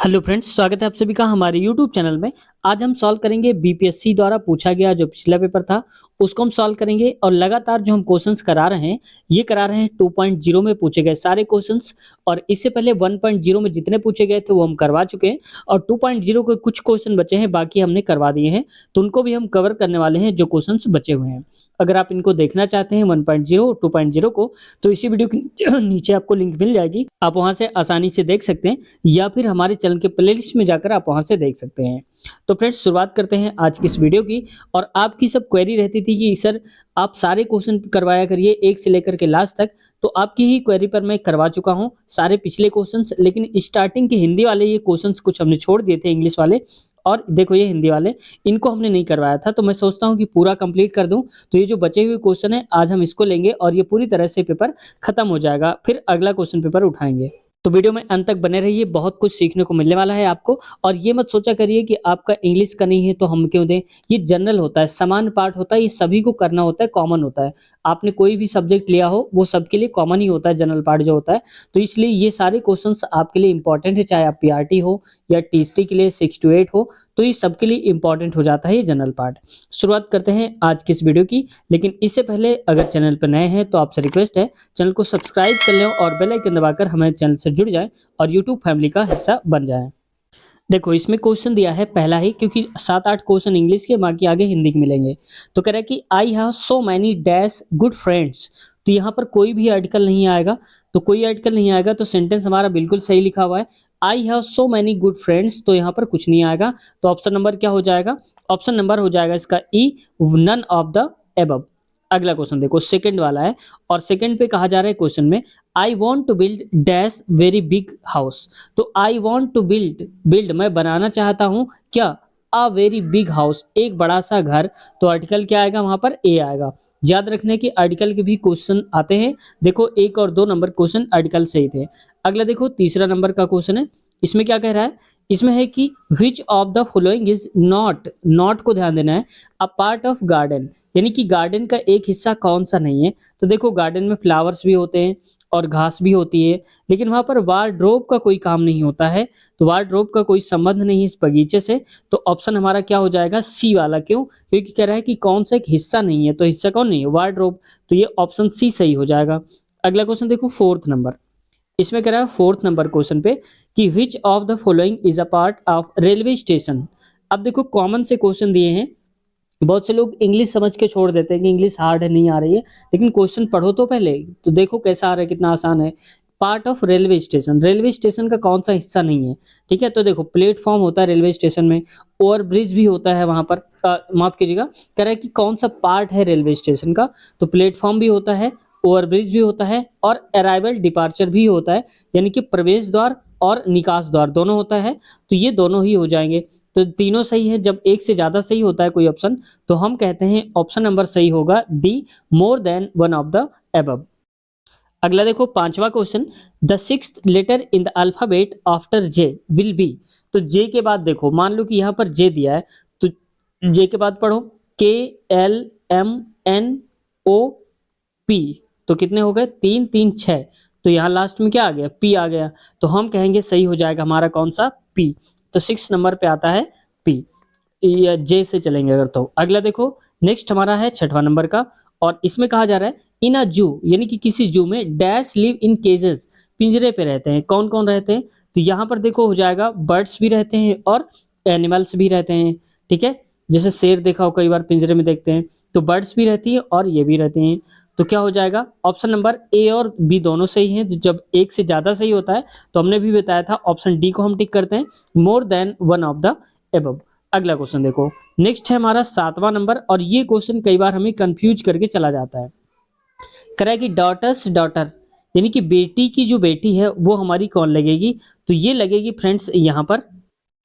Hello friends, स्वागत है आप सभी का हमारे यूट्यूब चैनल में। आज हम सॉल्व करेंगे बीपीएससी द्वारा पूछा गया जो पिछला पेपर था उसको हम सॉल्व करेंगे। और लगातार जो हम क्वेश्चंस करा रहे हैं ये करा रहे हैं 2.0 में पूछे गए सारे क्वेश्चंस। और इससे पहले 1.0 में जितने पूछे गए थे वो हम करवा चुके हैं और 2.0 के कुछ क्वेश्चन बचे हैं, बाकी हमने करवा दिए हैं, तो उनको भी हम कवर करने वाले हैं जो क्वेश्चंस बचे हुए हैं। अगर आप इनको देखना चाहते हैं 1.0 2.0 को, तो इसी वीडियो के नीचे आपको लिंक मिल जाएगी, आप वहां से आसानी से देख सकते हैं, या फिर हमारे चैनल के प्लेलिस्ट में जाकर आप वहां से देख सकते हैं। तो फ्रेंड्स, शुरुआत करते हैं आज की इस वीडियो की। और आपकी सब क्वेरी रहती थी कि सर आप सारे क्वेश्चन करवाया करिए एक से लेकर के लास्ट तक, तो आपकी ही क्वेरी पर मैं करवा चुका हूं सारे पिछले क्वेश्चंस। लेकिन स्टार्टिंग के हिंदी वाले ये क्वेश्चंस कुछ हमने छोड़ दिए थे, इंग्लिश वाले, और देखो ये हिंदी वाले, इनको हमने नहीं करवाया था। तो मैं सोचता हूं कि पूरा कंप्लीट कर दूं, तो ये जो बचे हुए क्वेश्चन है आज हम इसको लेंगे और ये पूरी तरह से पेपर खत्म हो जाएगा, फिर अगला क्वेश्चन पेपर उठाएंगे। तो वीडियो में अंत तक बने रहिए, बहुत कुछ सीखने को मिलने वाला है आपको। और ये मत सोचा करिए कि आपका इंग्लिश का नहीं है तो हम क्यों दें, ये जनरल होता है, समान पार्ट होता है, ये सभी को करना होता है, कॉमन होता है। आपने कोई भी सब्जेक्ट लिया हो वो सबके लिए कॉमन ही होता है, जनरल पार्ट जो होता है। तो इसलिए ये सारे क्वेश्चंस आपके लिए इंपॉर्टेंट है, चाहे आप पीआरटी हो या टीएसटी के लिए 6 to 8 हो, तो ये सबके लिए इंपॉर्टेंट हो जाता है ये जनरल पार्ट। शुरुआत करते हैं आज की इस वीडियो की। लेकिन इससे पहले अगर चैनल पर नए हैं तो आपसे रिक्वेस्ट है चैनल को सब्सक्राइब कर लें और बेल आइकन दबाकर हमारे चैनल से जुड़ जाएं और यूट्यूब फैमिली का हिस्सा बन जाएं। देखो इसमें क्वेश्चन दिया है पहला ही, क्योंकि 7-8 क्वेश्चन इंग्लिश के, बाकी आगे हिंदी के मिलेंगे। तो कह रहा है कि I have so many dash good friends. तो यहाँ पर कोई भी आर्टिकल नहीं आएगा, तो कोई आर्टिकल नहीं आएगा तो सेंटेंस हमारा बिल्कुल सही लिखा हुआ है। I have so many good friends, तो यहाँ पर कुछ नहीं आएगा। तो ऑप्शन नंबर क्या हो जाएगा? ऑप्शन नंबर हो जाएगा इसका ई, नन ऑफ द एबव। अगला क्वेश्चन देखो, सेकंड वाला है, और सेकंड पे कहा जा रहा है क्वेश्चन में, I want to build dash very big house. तो I want to build, build मैं बनाना चाहता हूँ क्या, अ वेरी बिग हाउस, एक बड़ा सा घर। तो आर्टिकल क्या आएगा वहां पर? ए आएगा। याद रखने की आर्टिकल के भी क्वेश्चन आते हैं। देखो 1 और 2 नंबर क्वेश्चन आर्टिकल से ही थे। अगला देखो तीसरा नंबर का क्वेश्चन है, इसमें क्या कह रहा है? इसमें है कि which of the following is not, not को ध्यान देना है, अ पार्ट ऑफ गार्डन, यानी कि गार्डन का एक हिस्सा कौन सा नहीं है। तो देखो गार्डन में फ्लावर्स भी होते हैं और घास भी होती है, लेकिन वहां पर वार्डरोब का कोई काम नहीं होता है। तो वार्डरोब का कोई संबंध नहीं है इस बगीचे से। तो ऑप्शन हमारा क्या हो जाएगा? सी वाला। क्यों? क्योंकि कह रहा है कि कौन सा एक हिस्सा नहीं है, तो हिस्सा कौन नहीं है? वार्डरोब। तो ये ऑप्शन सी सही हो जाएगा। अगला क्वेश्चन देखो फोर्थ नंबर, इसमें कह रहा है फोर्थ नंबर क्वेश्चन पे कि which of the following is a part of railway station. अब देखो कॉमन से क्वेश्चन दिए हैं, बहुत से लोग इंग्लिश समझ के छोड़ देते हैं कि इंग्लिश हार्ड है, नहीं आ रही है, लेकिन क्वेश्चन पढ़ो तो पहले, तो देखो कैसा आ रहा है, कितना आसान है। Part of railway station, railway station का कौन सा हिस्सा नहीं है? ठीक है, तो देखो प्लेटफॉर्म होता है रेलवे स्टेशन में, ओवर ब्रिज भी होता है वहां पर, माफ कीजिएगा, कह रहा है कि कौन सा पार्ट है रेलवे स्टेशन का। तो प्लेटफॉर्म भी होता है, ओवर ब्रिज भी होता है, और अराइवल डिपार्चर भी होता है, यानी कि प्रवेश द्वार और निकास द्वार दोनों होता है। तो ये दोनों ही हो जाएंगे। तो तीनों सही है। जब एक से ज्यादा सही होता है कोई ऑप्शन, तो हम कहते हैं ऑप्शन नंबर सही होगा D, more than one of the above. अगला देखो पांचवा question, the sixth letter in the alphabet after J will be. तो जे के बाद देखो, मान लो कि यहाँ पर जे दिया है, तो जे के बाद पढ़ो K L M N O P. तो कितने हो गए? 3 3 6। तो यहाँ लास्ट में क्या आ गया? पी आ गया। तो हम कहेंगे सही हो जाएगा हमारा कौन सा? पी। तो 6 नंबर पे आता है पी, या जे से चलेंगे अगर। तो अगला देखो, नेक्स्ट हमारा है छठवां नंबर का, और इसमें कहा जा रहा है इन अ जू, यानी कि किसी जू में डैश लिव इन केजेस, पिंजरे पे रहते हैं, कौन कौन रहते हैं? तो यहाँ पर देखो हो जाएगा बर्ड्स भी रहते हैं और एनिमल्स भी रहते हैं। ठीक है, जैसे शेर देखा हो कई बार पिंजरे में देखते हैं, तो बर्ड्स भी रहती है और ये भी रहते हैं। तो क्या हो जाएगा? ऑप्शन नंबर ए और बी दोनों सही हैं। जब एक से ज्यादा सही होता है तो हमने भी बताया था, ऑप्शन डी को हम टिक करते हैं, मोर than one of the above. अगला क्वेश्चन देखो, नेक्स्ट है हमारा सातवां नंबर, और ये क्वेश्चन कई बार हमें कंफ्यूज करके चला जाता है। कह रहा है कि डॉटर्स डॉटर, यानी कि बेटी की जो बेटी है वो हमारी कौन लगेगी? तो ये लगेगी फ्रेंड्स यहाँ पर,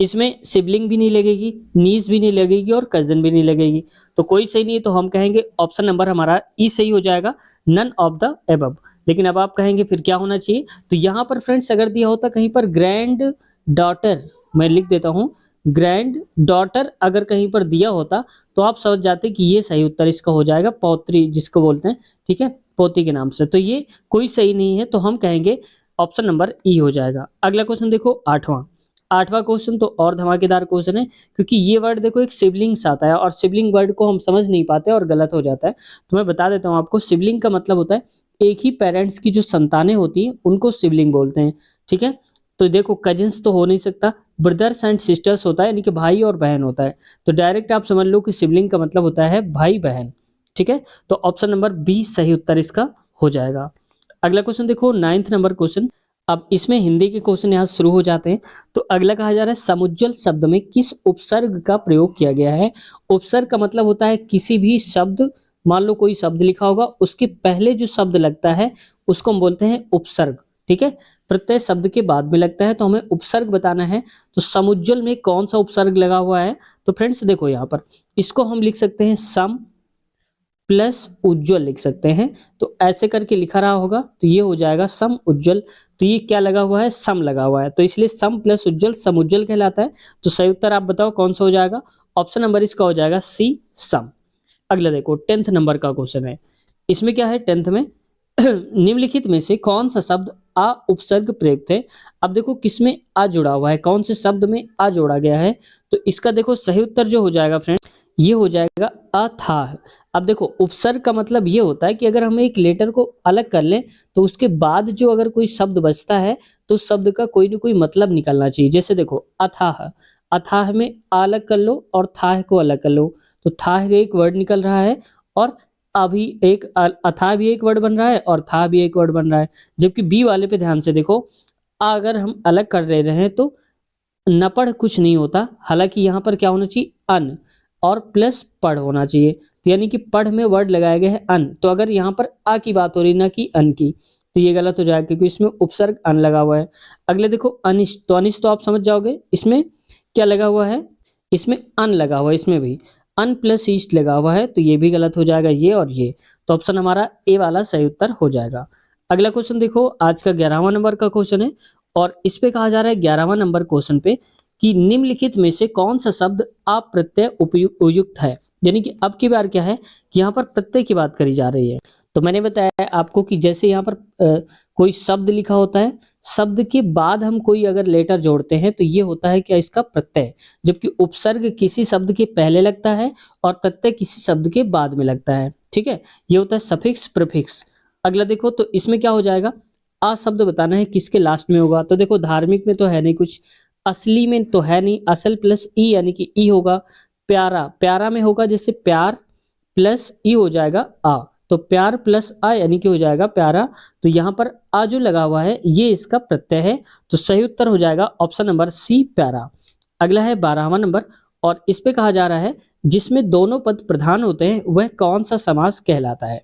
इसमें सिबलिंग भी नहीं लगेगी, नीस भी नहीं लगेगी और कजन भी नहीं लगेगी। तो कोई सही नहीं है, तो हम कहेंगे ऑप्शन नंबर हमारा ई सही हो जाएगा, नन ऑफ द एबव। लेकिन अब आप कहेंगे फिर क्या होना चाहिए? तो यहाँ पर फ्रेंड्स अगर दिया होता कहीं पर ग्रैंड डॉटर, मैं लिख देता हूँ ग्रैंड डॉटर, अगर कहीं पर दिया होता तो आप समझ जाते कि ये सही उत्तर इसका हो जाएगा, पौत्री जिसको बोलते हैं, ठीक है, पोती के नाम से। तो ये कोई सही नहीं है, तो हम कहेंगे ऑप्शन नंबर ई हो जाएगा। अगला क्वेश्चन देखो आठवां, 8वां क्वेश्चन तो और धमाकेदार क्वेश्चन है, क्योंकि ये वर्ड देखो एक सिबलिंग्स आता है और सिबलिंग वर्ड को हम समझ नहीं पाते और गलत हो जाता है। तो मैं बता देता हूँ आपको, सिबलिंग का मतलब होता है एक ही पेरेंट्स की जो संतानें होती हैं उनको सिबलिंग बोलते हैं। ठीक है, तो देखो कजिन्स तो हो नहीं सकता, ब्रदर्स एंड सिस्टर्स होता है, यानी कि भाई और बहन होता है। तो डायरेक्ट आप समझ लो कि सिबलिंग का मतलब होता है भाई बहन। ठीक है, तो ऑप्शन नंबर बी सही उत्तर इसका हो जाएगा। अगला क्वेश्चन देखो 9th नंबर क्वेश्चन। अब इसमें हिंदी के क्वेश्चन यहाँ शुरू हो जाते हैं। तो अगला कहा जा रहा है समुज्ज्वल शब्द में किस उपसर्ग का प्रयोग किया गया है। उपसर्ग का मतलब होता है किसी भी शब्द, मान लो कोई शब्द लिखा होगा, उसके पहले जो शब्द लगता है उसको हम बोलते हैं उपसर्ग। ठीक है, प्रत्यय शब्द के बाद में लगता है तो हमें उपसर्ग बताना है। तो समुज्ज्वल में कौन सा उपसर्ग लगा हुआ है, तो फ्रेंड्स देखो यहाँ पर इसको हम लिख सकते हैं सम प्लस उज्ज्वल लिख सकते हैं। तो ऐसे करके लिखा रहा होगा तो ये हो जाएगा सम उज्ज्वल। तो ये क्या लगा हुआ है, सम लगा हुआ है, तो इसलिए सम प्लस उज्ज्वल सम उज्ज्वल कहलाता है। तो सही उत्तर आप बताओ कौन सा हो जाएगा। ऑप्शन नंबर इसका हो जाएगा सी सम। अगला देखो 10th नंबर का क्वेश्चन है। इसमें क्या है 10th में निम्नलिखित में से कौन सा शब्द आ उपसर्ग प्रयुक्त है। अब देखो किसमें आ जुड़ा हुआ है, कौन से शब्द में आ जोड़ा गया है। तो इसका देखो सही उत्तर जो हो जाएगा फ्रेंड्स, ये हो जाएगा अथाह। अब देखो उपसर्ग का मतलब ये होता है कि अगर हम एक लेटर को अलग कर लें तो उसके बाद जो अगर कोई शब्द बचता है तो उस शब्द का कोई ना कोई मतलब निकलना चाहिए। जैसे देखो अथाह, अथाह में आ अलग कर लो और थाह को अलग कर लो, तो थाह का एक वर्ड निकल रहा है और अभी एक अथाह भी एक वर्ड बन रहा है और था भी एक वर्ड बन रहा है। जबकि बी वाले पे ध्यान से देखो, अगर हम अलग कर ले रहे हैं तो नपढ़ कुछ नहीं होता, हालांकि यहाँ पर क्या होना चाहिए अन और प्लस पढ़ होना चाहिए। तो यानी कि पढ़ में वर्ड लगाया गया है अन, तो अगर यहाँ पर आ की बात हो रही ना कि अन की, तो ये गलत हो जाएगा क्योंकि इसमें उपसर्ग अन लगा हुआ है। अगले देखो अनिष्ट, तो अनिष्ट तो आप समझ जाओगे इसमें क्या लगा हुआ है, इसमें अन लगा हुआ है, इसमें भी अन प्लस ईस्ट लगा हुआ है, तो ये भी गलत हो जाएगा ये और ये। तो ऑप्शन हमारा ए वाला सही उत्तर हो जाएगा। अगला क्वेश्चन देखो आज का 11वां नंबर का क्वेश्चन है और इस पे कहा जा रहा है 11वां नंबर क्वेश्चन पे कि निम्नलिखित में से कौन सा शब्द अप्रत्यय उपयुक्त है। यानी कि अब की बार क्या है कि यहाँ पर प्रत्यय की बात करी जा रही है। तो मैंने बताया आपको कि जैसे यहाँ पर कोई शब्द लिखा होता है, शब्द के बाद हम कोई अगर लेटर जोड़ते हैं तो ये होता है क्या इसका प्रत्यय, जबकि उपसर्ग किसी शब्द के पहले लगता है और प्रत्यय किसी शब्द के बाद में लगता है। ठीक है, ये होता है सफिक्स प्रीफिक्स। अगला देखो तो इसमें क्या हो जाएगा, आ शब्द बताना है किसके लास्ट में होगा। तो देखो धार्मिक में तो है नहीं कुछ, असली में तो है नहीं, असल प्लस ई यानी कि ई होगा। प्यारा, प्यारा में होगा जैसे प्यार प्लस ई हो जाएगा आ, तो प्यार प्लस आ यानी कि हो जाएगा प्यारा। तो यहाँ पर आ जो लगा हुआ है ये इसका प्रत्यय है, तो सही उत्तर हो जाएगा ऑप्शन नंबर सी प्यारा। अगला है 12वां नंबर और इस पे कहा जा रहा है जिसमें दोनों पद प्रधान होते हैं वह कौन सा समास कहलाता है।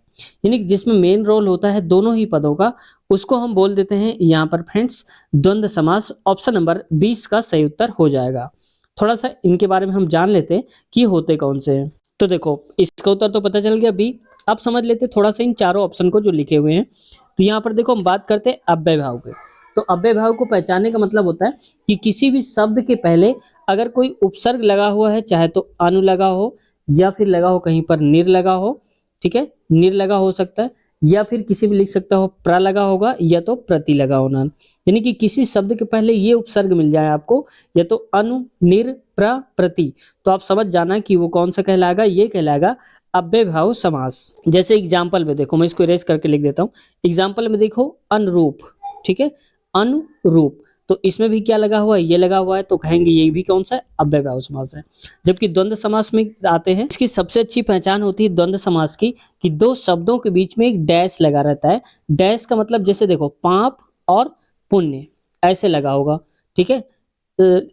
यानी कि जिसमें मेन रोल होता है दोनों ही पदों का, उसको हम बोल देते हैं यहाँ पर फ्रेंड्स द्वंद्व समास। ऑप्शन नंबर 20 का सही उत्तर हो जाएगा। थोड़ा सा इनके बारे में हम जान लेते हैं कि होते कौन से हैं। तो देखो इसका उत्तर तो पता चल गया बी। अब समझ लेते थोड़ा सा इन चारों ऑप्शन को जो लिखे हुए हैं। तो यहाँ पर देखो हम बात करते हैं अव्यय भाव के। तो अव्यय भाव को पहचानने का मतलब होता है कि किसी भी शब्द के पहले अगर कोई उपसर्ग लगा हुआ है, चाहे तो अनु लगा हो या फिर लगा हो कहीं पर निर लगा हो, ठीक है, निर लगा हो सकता है, या फिर किसी भी लिख सकता हो प्र लगा होगा या तो प्रति लगा होना। यानी कि किसी शब्द के पहले ये उपसर्ग मिल जाए आपको, या तो अनु निर प्र प्रति, तो आप समझ जाना कि वो कौन सा कहलाएगा, ये कहलाएगा अव्यय भाव समास। जैसे एग्जाम्पल में देखो, मैं इसको इरेज करके लिख देता हूँ। एग्जाम्पल में देखो अनुरूप, ठीक है, अनुरूप, तो इसमें भी क्या लगा हुआ है, ये लगा हुआ है, तो कहेंगे ये भी कौन सा है, अव्यय भाव समास है। जबकि द्वंद्व समास में आते हैं, इसकी सबसे अच्छी पहचान होती है द्वंद्व समास की कि दो शब्दों के बीच में एक डैश लगा रहता है। डैश का मतलब जैसे देखो पाप और पुण्य ऐसे लगा होगा, ठीक है,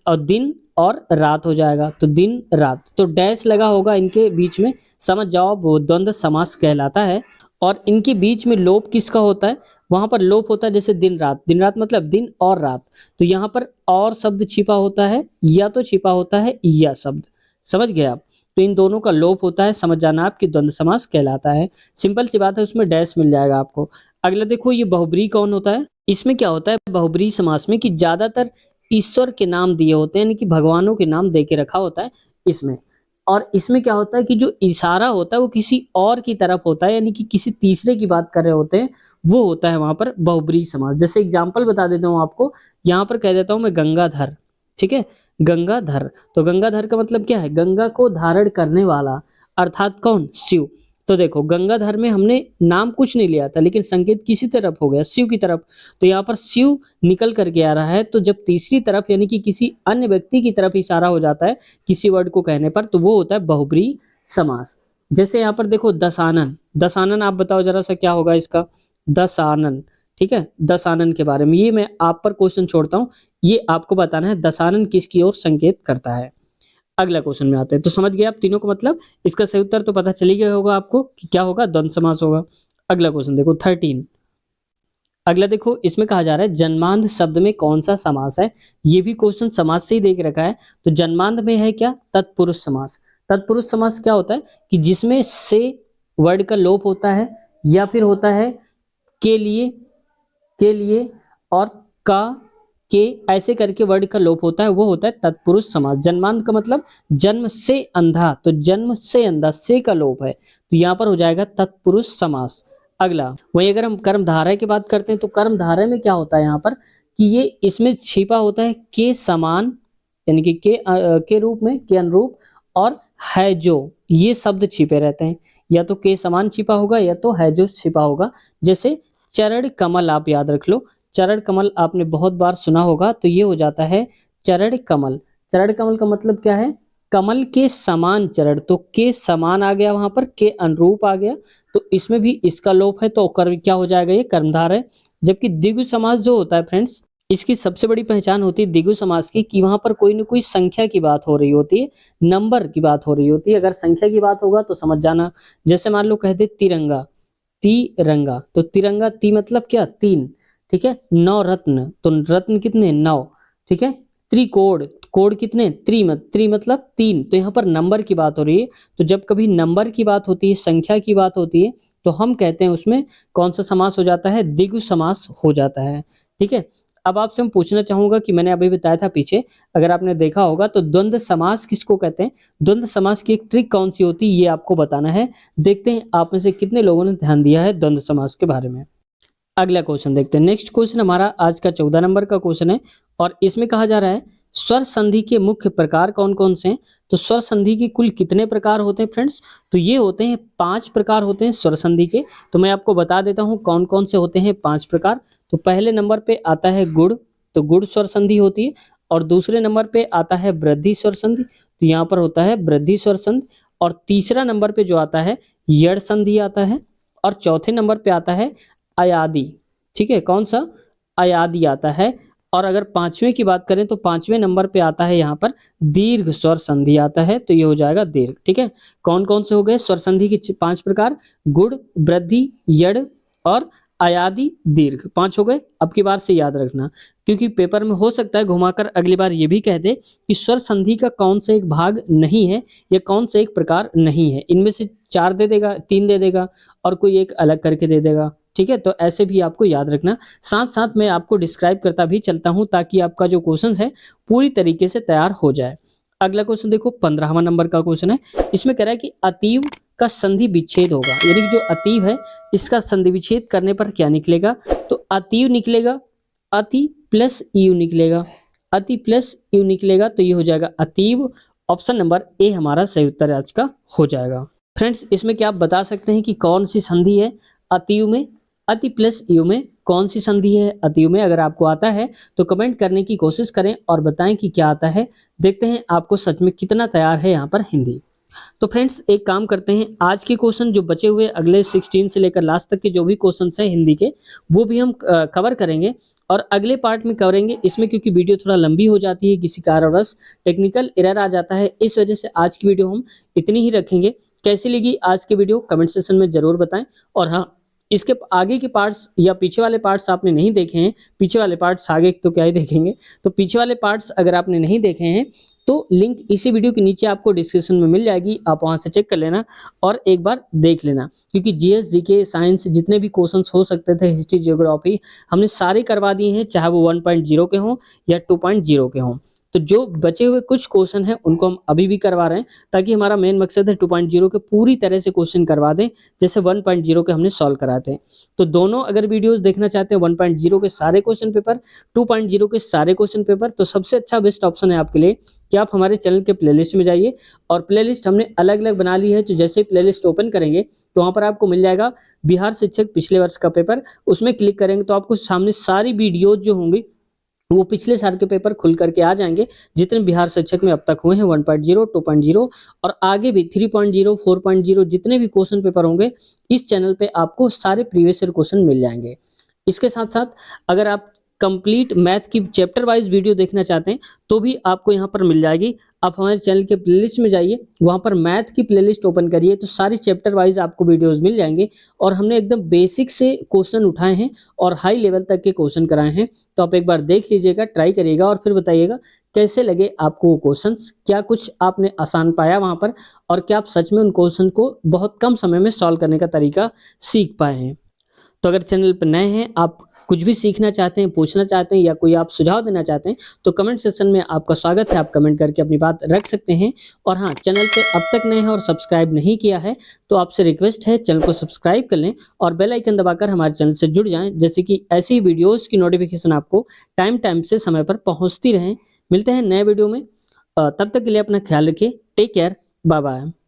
और दिन और रात हो जाएगा, तो दिन रात, तो डैश लगा होगा इनके बीच में, समझ जाओ वो द्वंद्व समास कहलाता है। और इनके बीच में लोप किसका होता है, वहां पर लोप होता है जैसे दिन रात, दिन रात मतलब दिन और रात, तो यहाँ पर और शब्द छिपा होता है या तो छिपा होता है या शब्द, समझ गए आप। तो इन दोनों का लोप होता है, समझ जाना आप कि द्वंद्व समास कहलाता है। सिंपल सी बात है, उसमें डैश मिल जाएगा आपको। अगला देखो ये बहुब्रीहि कौन होता है। इसमें क्या होता है बहुब्रीहि समास में कि ज्यादातर ईश्वर के नाम दिए होते हैं, यानी कि भगवानों के नाम दे के रखा होता है इसमें। और इसमें क्या होता है कि जो इशारा होता है वो किसी और की तरफ होता है, यानी कि किसी तीसरे की बात कर रहे होते हैं, वो होता है वहां पर बहुब्रीहि समास। जैसे एग्जाम्पल बता देता हूँ आपको, यहाँ पर कह देता हूँ मैं गंगाधर, ठीक है। गंगाधर, तो गंगाधर का मतलब क्या है? गंगा को धारण करने वाला, अर्थात कौन? शिव। तो देखो गंगाधर में हमने नाम कुछ नहीं लिया था, लेकिन संकेत किसी तरफ हो गया, शिव की तरफ। तो यहाँ पर शिव निकल करके आ रहा है, तो जब तीसरी तरफ यानी कि किसी अन्य व्यक्ति की तरफ इशारा हो जाता है किसी वर्ड को कहने पर, तो वो होता है बहुब्रीहि समास। जैसे यहाँ पर देखो दशानन, दशानन आप बताओ जरा सा क्या होगा इसका? दशानन, ठीक है। दशानन के बारे में ये मैं आप पर क्वेश्चन छोड़ता हूँ, ये आपको बताना है दशानन किसकी ओर संकेत करता है। अगला क्वेश्चन में आते हैं। तो समझ गए आप तीनों को मतलब? इसका सही उत्तर तो पता चल ही गया होगा आपको कि क्या होगा? द्वंद्व समास होगा। अगला क्वेश्चन देखो 13। अगला देखो इसमें कहा जा रहा है जन्मांध शब्द में कौन सा समास है? ये भी क्वेश्चन समास से ही देख रखा है। तो जन्मांध में है क्या? तत्पुरुष समास। तत्पुरुष समास क्या होता है? कि जिसमें से वर्ड का लोप होता है या फिर होता है के लिए और का के ऐसे करके वर्ड का लोप होता है, वो होता है तत्पुरुष समास। जन्मांध का मतलब जन्म से अंधा, तो जन्म से अंधा से का लोप है, तो यहाँ पर हो जाएगा तत्पुरुष समास। अगला वही अगर हम कर्मधारय की बात करते हैं तो कर्मधारय में क्या होता है यहाँ पर? कि ये इसमें छिपा होता है के समान, यानी कि के रूप में, के अनुरूप, और है जो, ये शब्द छिपे रहते हैं। या तो के समान छिपा होगा या तो है जो छिपा होगा। जैसे चरण कमल आप याद रख लो, चरण कमल आपने बहुत बार सुना होगा, तो ये हो जाता है चरण कमल। चरण कमल का मतलब क्या है? कमल के समान चरण, तो के समान आ गया, वहां पर के अनुरूप आ गया, तो इसमें भी इसका लोप है, तो कर्म क्या हो जाएगा? ये कर्मधार है। जबकि द्विगु समास जो होता है फ्रेंड्स, इसकी सबसे बड़ी पहचान होती है द्विगु समास की, कि वहां पर कोई न कोई संख्या की बात हो रही होती है, नंबर की बात हो रही होती है। अगर संख्या की बात होगा तो समझ जाना। जैसे मान लो कहते तिरंगा, तिरंगा, तो तिरंगा ती मतलब क्या? तीन, ठीक है। नौ रत्न, तो रत्न कितने? नौ, ठीक है। त्रिकोण, कोण कितने? त्रि मतलब तीन, तो यहाँ पर नंबर की बात हो रही है। तो जब कभी नंबर की बात होती है, संख्या की बात होती है, तो हम कहते हैं उसमें कौन सा समास हो जाता है? द्विगु समास हो जाता है, ठीक है। अब आपसे मैं पूछना चाहूंगा कि मैंने अभी बताया था पीछे, अगर आपने देखा होगा, तो द्वंद्व समास किसको कहते हैं? द्वंद्व समास की एक ट्रिक कौन सी होती है, ये आपको बताना है। देखते हैं आप में से कितने लोगों ने ध्यान दिया है द्वंद्व समास के बारे में। अगला क्वेश्चन देखते हैं। नेक्स्ट क्वेश्चन हमारा आज का 14 नंबर का क्वेश्चन है, और इसमें कहा जा रहा है स्वर संधि के मुख्य प्रकार कौन कौन से हैं? तो स्वर संधि के कुल कितने प्रकार होते हैं फ्रेंड्स? तो ये होते हैं 5 प्रकार होते हैं स्वर संधि के। तो मैं आपको बता देता हूँ कौन कौन से होते हैं 5 प्रकार। तो पहले नंबर पे आता है गुड़, तो गुड़ स्वर संधि होती है। और दूसरे नंबर पे आता है वृद्धि स्वर संधि, तो यहाँ पर होता है वृद्धि स्वर संधि। और तीसरा नंबर पे जो आता है यड़ संधि आता है। और चौथे नंबर पे आता है अयादि, ठीक है। कौन सा? अयादि आता है। और अगर पांचवें की बात करें तो पांचवें नंबर पे आता है यहाँ पर दीर्घ स्वर संधि आता है, तो ये हो जाएगा दीर्घ, ठीक है। कौन कौन से हो गए स्वर संधि के 5 प्रकार? गुड़, वृद्धि, यड़ और अयादि, दीर्घ, 5 हो गए। अब की बार से याद रखना, क्योंकि पेपर में हो सकता है घुमाकर अगली बार ये भी कह दे कि स्वर संधि का कौन सा एक भाग नहीं है या कौन सा एक प्रकार नहीं है। इनमें से 4 दे देगा, 3 दे देगा, और कोई एक अलग करके दे देगा, ठीक है। तो ऐसे भी आपको याद रखना। साथ साथ मैं आपको डिस्क्राइब करता भी चलता हूं, ताकि आपका जो क्वेश्चन है पूरी तरीके से तैयार हो जाए। अगला क्वेश्चन देखो 15वां नंबर का क्वेश्चन है। इसमें कह रहा है कि अतीव का संधि विच्छेद होगा, यानी कि जो अतीव है इसका संधि विच्छेद करने पर क्या निकलेगा? तो अतीव निकलेगा, अति प्लस यू निकलेगा, अति प्लस यू निकलेगा, तो ये हो जाएगा अतीव। ऑप्शन नंबर ए हमारा सही उत्तर आज का हो जाएगा। फ्रेंड्स इसमें क्या आप बता सकते हैं कि कौन सी संधि है अतियु में? अति प्लस यु में कौन सी संधि है अतियु में? अगर आपको आता है तो कमेंट करने की कोशिश करें और बताएं कि क्या आता है। देखते हैं आपको सच में कितना तैयार है यहाँ पर हिंदी। तो फ्रेंड्स एक काम करते हैं, आज के क्वेश्चन जो बचे हुए अगले 16 से लेकर लास्ट तक के जो भी क्वेश्चन हैं हिंदी के, वो भी हम कवर करेंगे और अगले पार्ट में करेंगे। इसमें क्योंकि वीडियो थोड़ा लंबी हो जाती है, किसी कारणवश टेक्निकल एरर आ जाता है, इस वजह से आज की वीडियो हम इतनी ही रखेंगे। कैसी लगी आज की वीडियो कमेंट सेक्शन में जरूर बताएं। और हाँ, इसके आगे के पार्ट्स या पीछे वाले पार्ट्स आपने नहीं देखे हैं, पीछे वाले पार्ट्स आगे तो क्या ही देखेंगे, तो पीछे वाले पार्ट्स अगर आपने नहीं देखे हैं तो लिंक इसी वीडियो के नीचे आपको डिस्क्रिप्शन में मिल जाएगी, आप वहां से चेक कर लेना और एक बार देख लेना। क्योंकि जीएस, जीके, साइंस जितने भी क्वेश्चंस हो सकते थे, हिस्ट्री, जियोग्राफी, हमने सारे करवा दिए हैं, चाहे वो 1.0 के हों या 2.0 के हों। तो जो बचे हुए कुछ क्वेश्चन हैं उनको हम अभी भी करवा रहे हैं, ताकि हमारा मेन मकसद है 2.0 के पूरी तरह से क्वेश्चन करवा दें, जैसे 1.0 के हमने सॉल्व कराते हैं। तो दोनों अगर वीडियोस देखना चाहते हैं, 1.0 के सारे क्वेश्चन पेपर, 2.0 के सारे क्वेश्चन पेपर, तो सबसे अच्छा बेस्ट ऑप्शन है आपके लिए कि आप हमारे चैनल के प्लेलिस्ट में जाइए। और प्लेलिस्ट हमने अलग अलग बना ली है, तो जैसे ही प्लेलिस्ट ओपन करेंगे तो वहाँ पर आपको मिल जाएगा बिहार शिक्षक पिछले वर्ष का पेपर। उसमें क्लिक करेंगे तो आपको सामने सारी वीडियोज जो होंगी वो पिछले साल के पेपर खुल करके आ जाएंगे, जितने बिहार शिक्षक में अब तक हुए हैं 1.0, 2.0 और आगे भी 3.0, 4.0 जितने भी क्वेश्चन पेपर होंगे, इस चैनल पे आपको सारे प्रीवियस ईयर क्वेश्चन मिल जाएंगे। इसके साथ साथ अगर आप कंप्लीट मैथ की चैप्टर वाइज वीडियो देखना चाहते हैं तो भी आपको यहाँ पर मिल जाएगी। आप हमारे चैनल के प्लेलिस्ट में जाइए, वहाँ पर मैथ की प्लेलिस्ट ओपन करिए तो सारी चैप्टर वाइज आपको वीडियोस मिल जाएंगे। और हमने एकदम बेसिक से क्वेश्चन उठाए हैं और हाई लेवल तक के क्वेश्चन कराए हैं। तो आप एक बार देख लीजिएगा, ट्राई करिएगा और फिर बताइएगा कैसे लगे आपको वो क्वेश्चंस, क्या कुछ आपने आसान पाया वहाँ पर, और क्या आप सच में उन क्वेश्चन को बहुत कम समय में सॉल्व करने का तरीका सीख पाए हैं। तो अगर चैनल पर नए हैं, आप कुछ भी सीखना चाहते हैं, पूछना चाहते हैं या कोई आप सुझाव देना चाहते हैं, तो कमेंट सेक्शन में आपका स्वागत है, आप कमेंट करके अपनी बात रख सकते हैं। और हाँ, चैनल पे अब तक नए हैं और सब्सक्राइब नहीं किया है तो आपसे रिक्वेस्ट है चैनल को सब्सक्राइब कर लें और बेल आइकन दबाकर हमारे चैनल से जुड़ जाएं, जैसे कि ऐसी वीडियोज़ की नोटिफिकेशन आपको टाइम टाइम से समय पर पहुँचती रहें। मिलते हैं नए वीडियो में, तब तक के लिए अपना ख्याल रखिए। Take care, bye bye.